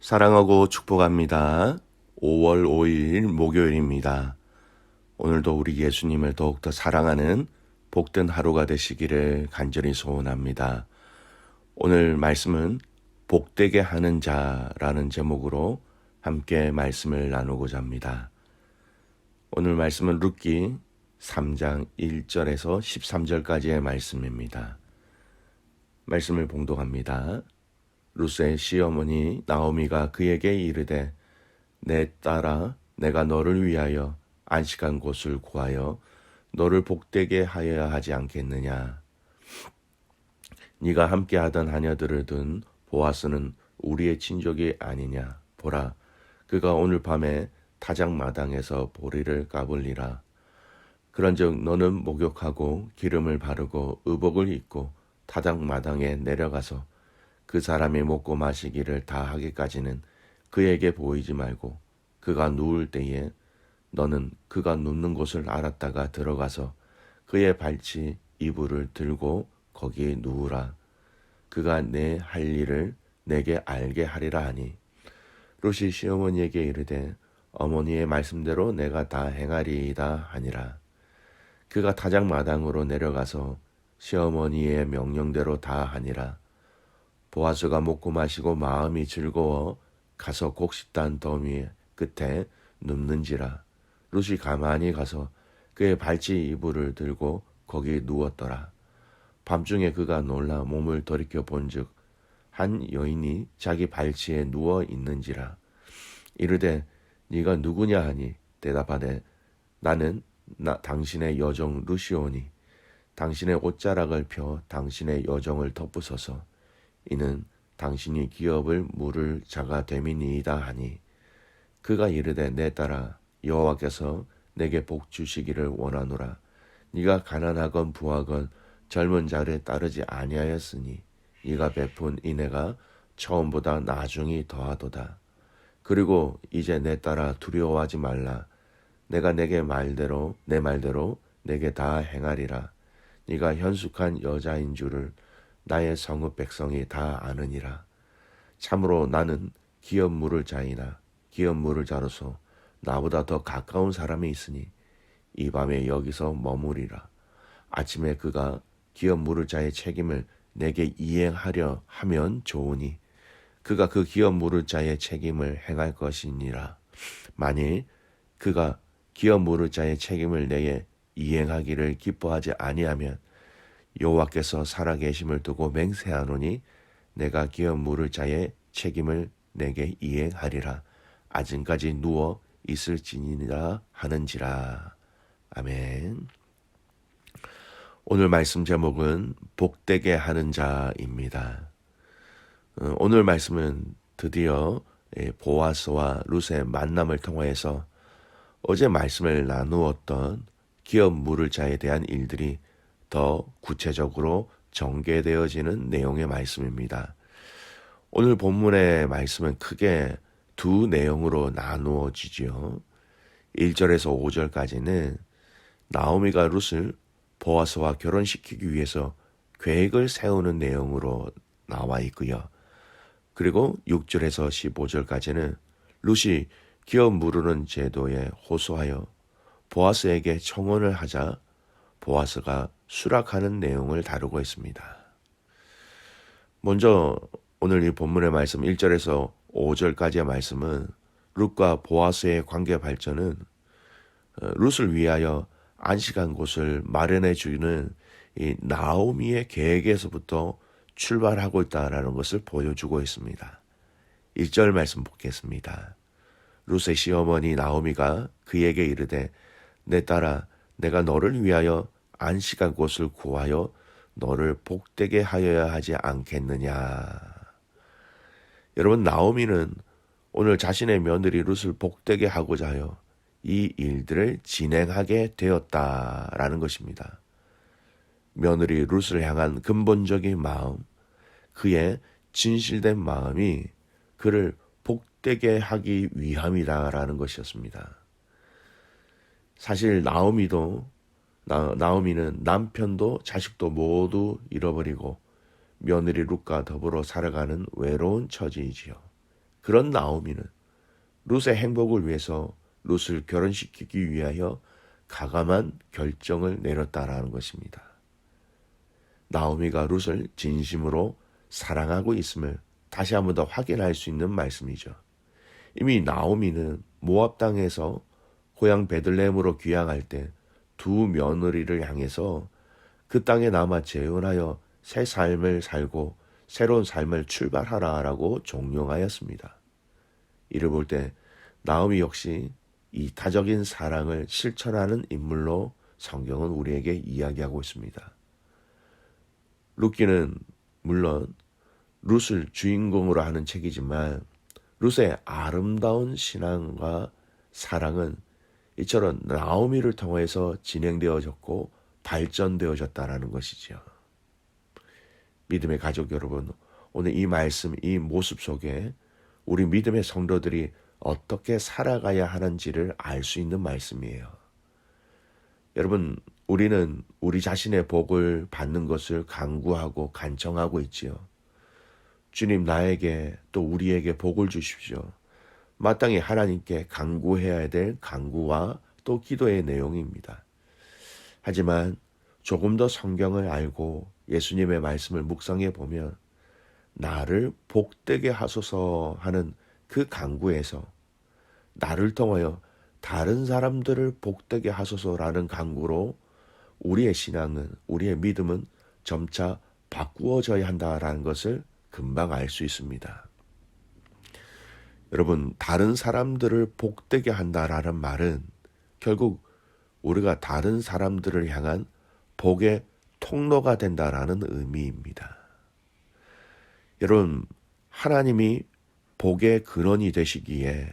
사랑하고 축복합니다. 5월 5일 목요일입니다. 오늘도 우리 예수님을 더욱더 사랑하는 복된 하루가 되시기를 간절히 소원합니다. 오늘 말씀은 복되게 하는 자라는 제목으로 함께 말씀을 나누고자 합니다. 오늘 말씀은 룻기 3장 1절에서 13절까지의 말씀입니다. 말씀을 봉독합니다. 룻의 시어머니 나오미가 그에게 이르되 내 딸아 내가 너를 위하여 안식한 곳을 구하여 너를 복되게 하여야 하지 않겠느냐. 네가 함께하던 하녀들을 둔 보아스는 우리의 친족이 아니냐. 보라 그가 오늘 밤에 타작마당에서 보리를 까불리라. 그런즉 너는 목욕하고 기름을 바르고 의복을 입고 타작마당에 내려가서 그 사람이 먹고 마시기를 다 하기까지는 그에게 보이지 말고 그가 누울 때에 너는 그가 눕는 곳을 알았다가 들어가서 그의 발치 이불을 들고 거기에 누우라. 그가 내 할 일을 내게 알게 하리라 하니 룻이 시어머니에게 이르되 어머니의 말씀대로 내가 다 행하리이다 하니라. 그가 타작마당으로 내려가서 시어머니의 명령대로 다 하니라. 보아스가 먹고 마시고 마음이 즐거워 가서 곡식단 더미 끝에 눕는지라. 룻이 가만히 가서 그의 발치 이불을 들고 거기 누웠더라. 밤중에 그가 놀라 몸을 돌이켜 본즉 한 여인이 자기 발치에 누워 있는지라. 이르되 네가 누구냐 하니 대답하되 나는 당신의 여종 룻이오니 당신의 옷자락을 펴 당신의 여종을 덮으소서. 이는 당신이 기업을 물을 자가 됨이니이다 하니 그가 이르되 내 딸아 여호와께서 내게 복 주시기를 원하노라. 네가 가난하건 부하건 젊은 자를 따르지 아니하였으니 네가 베푼 인애가 처음보다 나중이 더하도다. 그리고 이제 내 딸아 두려워하지 말라. 내가 내 말대로 내게 다 행하리라. 네가 현숙한 여자인 줄을 나의 성읍 백성이 다 아느니라. 참으로 나는 기업 물을 자이나 기업 물을 자로서 나보다 더 가까운 사람이 있으니 이 밤에 여기서 머무리라. 아침에 그가 기업 물을 자의 책임을 내게 이행하려 하면 좋으니 그가 그 기업 물을 자의 책임을 행할 것이니라. 만일 그가 기업 물을 자의 책임을 내게 이행하기를 기뻐하지 아니하면 여호와께서 살아계심을 두고 맹세하노니 내가 기업 물을 자의 책임을 내게 이행하리라. 아직까지 누워 있을지니라 하는지라. 아멘. 오늘 말씀 제목은 복되게 하는 자입니다. 오늘 말씀은 드디어 보아스와 룻의 만남을 통하여서 어제 말씀을 나누었던 기업 물을 자에 대한 일들이 더 구체적으로 전개되어지는 내용의 말씀입니다. 오늘 본문의 말씀은 크게 두 내용으로 나누어지지요. 1절에서 5절까지는 나오미가 룻을 보아스와 결혼시키기 위해서 계획을 세우는 내용으로 나와 있고요. 그리고 6절에서 15절까지는 룻이 기업 무르는 제도에 호소하여 보아스에게 청혼을 하자 보아스가 수락하는 내용을 다루고 있습니다. 먼저 오늘 이 본문의 말씀 1절에서 5절까지의 말씀은 룻과 보아스의 관계 발전은 룻을 위하여 안식한 곳을 마련해 주는 이 나오미의 계획에서부터 출발하고 있다는 것을 보여주고 있습니다. 1절 말씀 보겠습니다. 룻의 시어머니 나오미가 그에게 이르되 내 딸아 내가 너를 위하여 안식한 곳을 구하여 너를 복되게 하여야 하지 않겠느냐. 여러분 나오미는 오늘 자신의 며느리 룻을 복되게 하고자 하여 이 일들을 진행하게 되었다라는 것입니다. 며느리 룻을 향한 근본적인 마음, 그의 진실된 마음이 그를 복되게 하기 위함이다라는 것이었습니다. 사실 나오미는 남편도 자식도 모두 잃어버리고 며느리 룻과 더불어 살아가는 외로운 처지이지요. 그런 나오미는 룻의 행복을 위해서 룻을 결혼시키기 위하여 가감한 결정을 내렸다라는 것입니다. 나오미가 룻을 진심으로 사랑하고 있음을 다시 한번 더 확인할 수 있는 말씀이죠. 이미 나오미는 모압 땅에서 고향 베들레헴으로 귀향할 때 두 며느리를 향해서 그 땅에 남아 재혼하여 새 삶을 살고 새로운 삶을 출발하라라고 종용하였습니다. 이를 볼 때 나오미 역시 이 다적인 사랑을 실천하는 인물로 성경은 우리에게 이야기하고 있습니다. 룻기는 물론 룻을 주인공으로 하는 책이지만 룻의 아름다운 신앙과 사랑은 이처럼 나오미를 통해서 진행되어졌고 발전되어졌다라는 것이죠. 믿음의 가족 여러분, 오늘 이 말씀, 이 모습 속에 우리 믿음의 성도들이 어떻게 살아가야 하는지를 알 수 있는 말씀이에요. 여러분, 우리는 우리 자신의 복을 받는 것을 간구하고 간청하고 있지요. 주님, 나에게 또 우리에게 복을 주십시오. 마땅히 하나님께 간구해야 될 간구와 또 기도의 내용입니다. 하지만 조금 더 성경을 알고 예수님의 말씀을 묵상해 보면 나를 복되게 하소서 하는 그 간구에서 나를 통하여 다른 사람들을 복되게 하소서라는 간구로 우리의 신앙은, 우리의 믿음은 점차 바꾸어져야 한다라는 것을 금방 알 수 있습니다. 여러분, 다른 사람들을 복되게 한다라는 말은 결국 우리가 다른 사람들을 향한 복의 통로가 된다라는 의미입니다. 여러분, 하나님이 복의 근원이 되시기에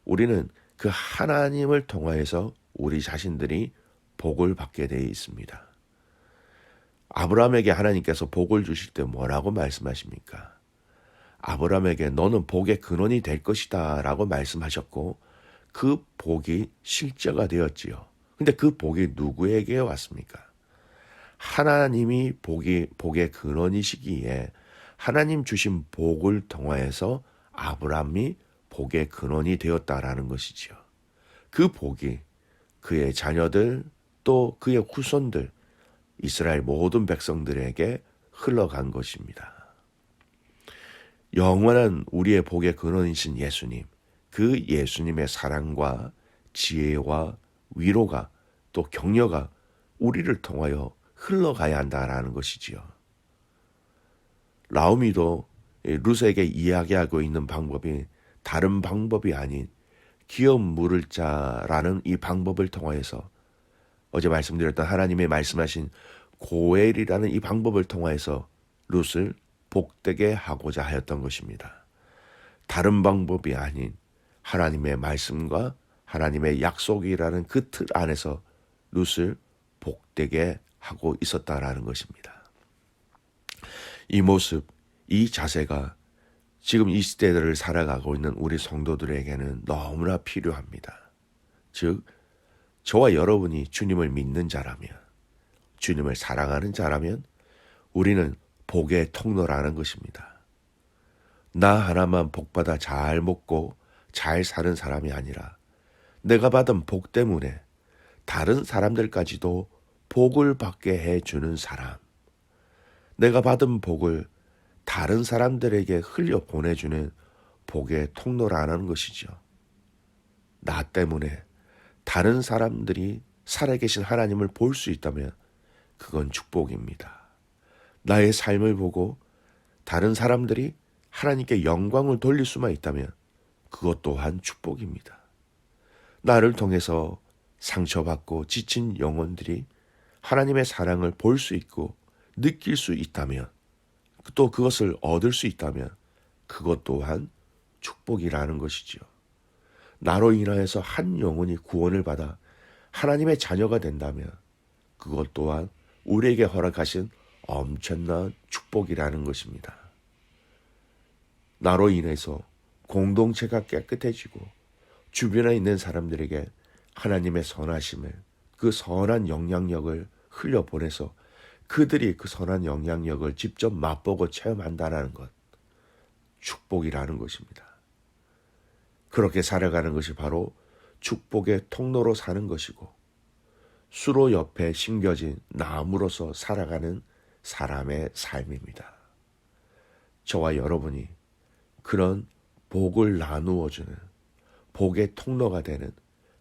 우리는 그 하나님을 통하여서 우리 자신들이 복을 받게 되어 있습니다. 아브라함에게 하나님께서 복을 주실 때 뭐라고 말씀하십니까? 아브라함에게 너는 복의 근원이 될 것이다 라고 말씀하셨고 그 복이 실제가 되었지요. 근데 그 복이 누구에게 왔습니까? 하나님이 복의 근원이시기에 하나님 주신 복을 통하여서 아브라함이 복의 근원이 되었다라는 것이지요. 그 복이 그의 자녀들 또 그의 후손들 이스라엘 모든 백성들에게 흘러간 것입니다. 영원한 우리의 복의 근원이신 예수님, 그 예수님의 사랑과 지혜와 위로가 또 격려가 우리를 통하여 흘러가야 한다라는 것이지요. 나오미도 룻에게 이야기하고 있는 방법이 다른 방법이 아닌 기업 물을 자라는 이 방법을 통하여서 어제 말씀드렸던 하나님의 말씀하신 고엘이라는 이 방법을 통하여서 룻을 복되게 하고자 하였던 것입니다. 다른 방법이 아닌 하나님의 말씀과 하나님의 약속이라는 그 틀 안에서 룻을 복되게 하고 있었다라는 것입니다. 이 모습, 이 자세가 지금 이 시대를 살아가고 있는 우리 성도들에게는 너무나 필요합니다. 즉, 저와 여러분이 주님을 믿는 자라면, 주님을 사랑하는 자라면 우리는 복의 통로라는 것입니다. 나 하나만 복받아 잘 먹고 잘 사는 사람이 아니라 내가 받은 복 때문에 다른 사람들까지도 복을 받게 해주는 사람, 내가 받은 복을 다른 사람들에게 흘려 보내주는 복의 통로라는 것이죠. 나 때문에 다른 사람들이 살아계신 하나님을 볼 수 있다면 그건 축복입니다. 나의 삶을 보고 다른 사람들이 하나님께 영광을 돌릴 수만 있다면 그것 또한 축복입니다. 나를 통해서 상처받고 지친 영혼들이 하나님의 사랑을 볼 수 있고 느낄 수 있다면 또 그것을 얻을 수 있다면 그것 또한 축복이라는 것이지요. 나로 인하여서 한 영혼이 구원을 받아 하나님의 자녀가 된다면 그것 또한 우리에게 허락하신 엄청난 축복이라는 것입니다. 나로 인해서 공동체가 깨끗해지고 주변에 있는 사람들에게 하나님의 선하심을, 그 선한 영향력을 흘려보내서 그들이 그 선한 영향력을 직접 맛보고 체험한다는 것, 축복이라는 것입니다. 그렇게 살아가는 것이 바로 축복의 통로로 사는 것이고, 수로 옆에 심겨진 나무로서 살아가는 사람의 삶입니다. 저와 여러분이 그런 복을 나누어주는 복의 통로가 되는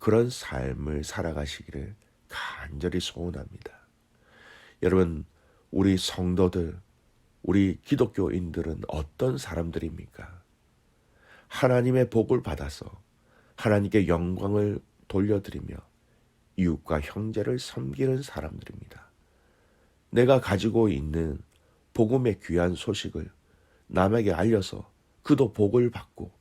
그런 삶을 살아가시기를 간절히 소원합니다. 여러분, 우리 성도들, 우리 기독교인들은 어떤 사람들입니까? 하나님의 복을 받아서 하나님께 영광을 돌려드리며 이웃과 형제를 섬기는 사람들입니다. 내가 가지고 있는 복음의 귀한 소식을 남에게 알려서 그도 복을 받고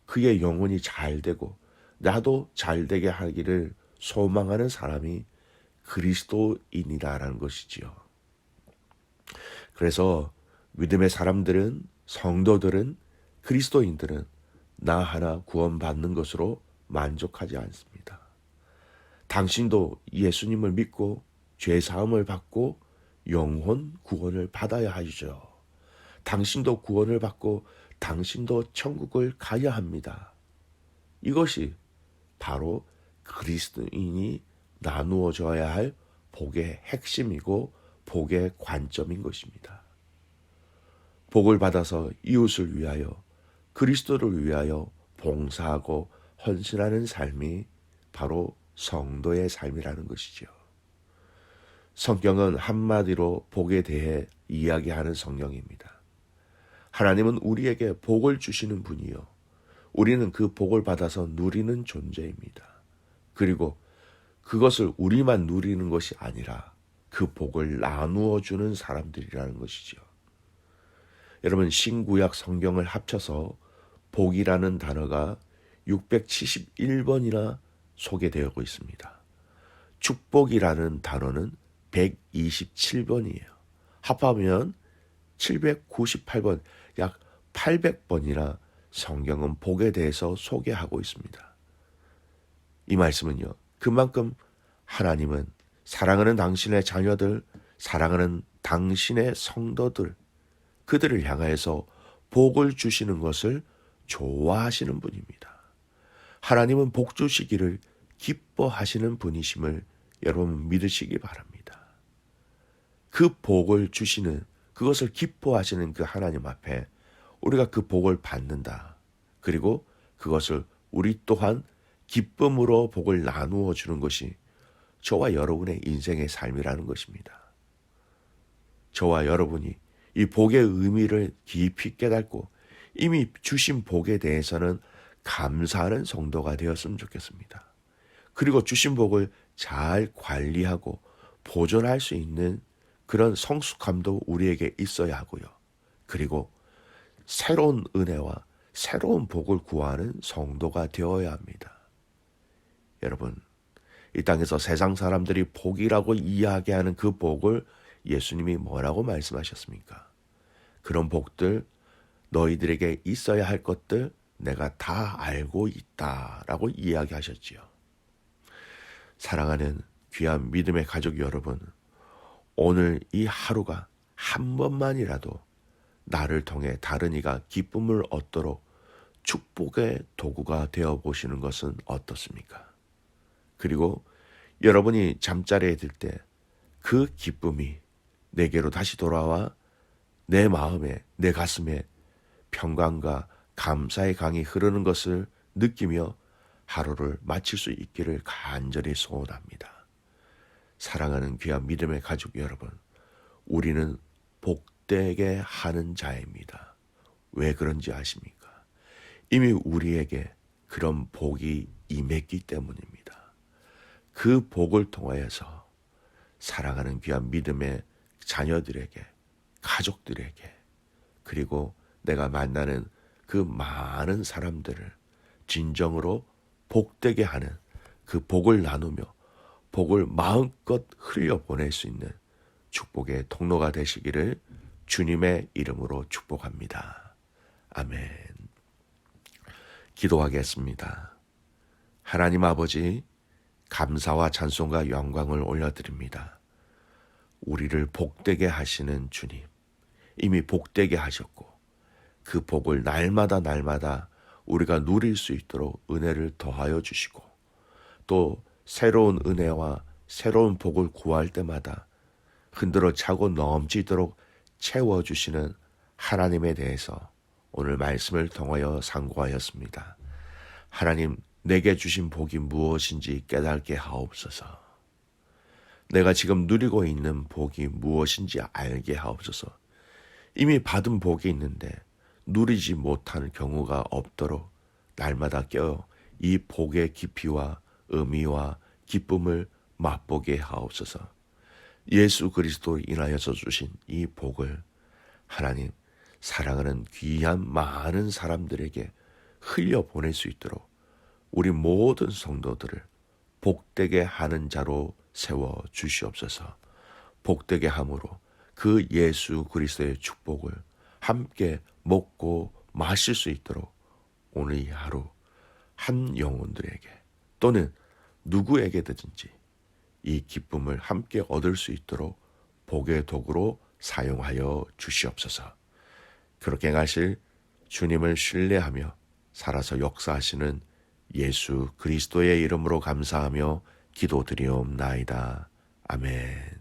그의 영혼이 잘 되고 나도 잘 되게 하기를 소망하는 사람이 그리스도인이다라는 것이지요. 그래서 믿음의 사람들은, 성도들은, 그리스도인들은 나 하나 구원받는 것으로 만족하지 않습니다. 당신도 예수님을 믿고 죄사함을 받고 영혼 구원을 받아야 하죠. 당신도 구원을 받고 당신도 천국을 가야 합니다. 이것이 바로 그리스도인이 나누어져야 할 복의 핵심이고 복의 관점인 것입니다. 복을 받아서 이웃을 위하여, 그리스도를 위하여 봉사하고 헌신하는 삶이 바로 성도의 삶이라는 것이죠. 성경은 한마디로 복에 대해 이야기하는 성경입니다. 하나님은 우리에게 복을 주시는 분이요, 우리는 그 복을 받아서 누리는 존재입니다. 그리고 그것을 우리만 누리는 것이 아니라 그 복을 나누어 주는 사람들이라는 것이죠. 여러분, 신구약 성경을 합쳐서 복이라는 단어가 671번이나 소개되고 있습니다. 축복이라는 단어는 127번이에요. 합하면 798번, 약 800번이나 성경은 복에 대해서 소개하고 있습니다. 이 말씀은요, 그만큼 하나님은 사랑하는 당신의 자녀들, 사랑하는 당신의 성도들, 그들을 향하여서 복을 주시는 것을 좋아하시는 분입니다. 하나님은 복 주시기를 기뻐하시는 분이심을 여러분 믿으시기 바랍니다. 그 복을 주시는, 그것을 기뻐하시는 그 하나님 앞에 우리가 그 복을 받는다. 그리고 그것을 우리 또한 기쁨으로 복을 나누어 주는 것이 저와 여러분의 인생의 삶이라는 것입니다. 저와 여러분이 이 복의 의미를 깊이 깨닫고 이미 주신 복에 대해서는 감사하는 성도가 되었으면 좋겠습니다. 그리고 주신 복을 잘 관리하고 보존할 수 있는 그런 성숙함도 우리에게 있어야 하고요. 그리고 새로운 은혜와 새로운 복을 구하는 성도가 되어야 합니다. 여러분, 이 땅에서 세상 사람들이 복이라고 이야기하는 그 복을 예수님이 뭐라고 말씀하셨습니까? 그런 복들, 너희들에게 있어야 할 것들 내가 다 알고 있다라고 이야기하셨지요. 사랑하는 귀한 믿음의 가족 여러분, 오늘 이 하루가 한 번만이라도 나를 통해 다른 이가 기쁨을 얻도록 축복의 도구가 되어 보시는 것은 어떻습니까? 그리고 여러분이 잠자리에 들 때 그 기쁨이 내게로 다시 돌아와 내 마음에, 내 가슴에 평강과 감사의 강이 흐르는 것을 느끼며 하루를 마칠 수 있기를 간절히 소원합니다. 사랑하는 귀한 믿음의 가족 여러분, 우리는 복되게 하는 자입니다. 왜 그런지 아십니까? 이미 우리에게 그런 복이 임했기 때문입니다. 그 복을 통하여서 사랑하는 귀한 믿음의 자녀들에게, 가족들에게, 그리고 내가 만나는 그 많은 사람들을 진정으로 복되게 하는 그 복을 나누며 복을 마음껏 흘려보낼 수 있는 축복의 통로가 되시기를 주님의 이름으로 축복합니다. 아멘. 기도하겠습니다. 하나님 아버지, 감사와 찬송과 영광을 올려드립니다. 우리를 복되게 하시는 주님, 이미 복되게 하셨고 그 복을 날마다 우리가 누릴 수 있도록 은혜를 더하여 주시고 또 새로운 은혜와 새로운 복을 구할 때마다 흔들어 차고 넘치도록 채워주시는 하나님에 대해서 오늘 말씀을 통하여 상고하였습니다. 하나님, 내게 주신 복이 무엇인지 깨닫게 하옵소서. 내가 지금 누리고 있는 복이 무엇인지 알게 하옵소서. 이미 받은 복이 있는데 누리지 못하는 경우가 없도록 날마다 깨어 이 복의 깊이와 의미와 기쁨을 맛보게 하옵소서. 예수 그리스도로 인하여서 주신 이 복을 하나님 사랑하는 귀한 많은 사람들에게 흘려보낼 수 있도록 우리 모든 성도들을 복되게 하는 자로 세워 주시옵소서. 복되게 함으로 그 예수 그리스도의 축복을 함께 먹고 마실 수 있도록 오늘 이 하루 한 영혼들에게 또는 누구에게든지 이 기쁨을 함께 얻을 수 있도록 복의 도구로 사용하여 주시옵소서. 그렇게 가실 주님을 신뢰하며 살아서 역사하시는 예수 그리스도의 이름으로 감사하며 기도드리옵나이다. 아멘.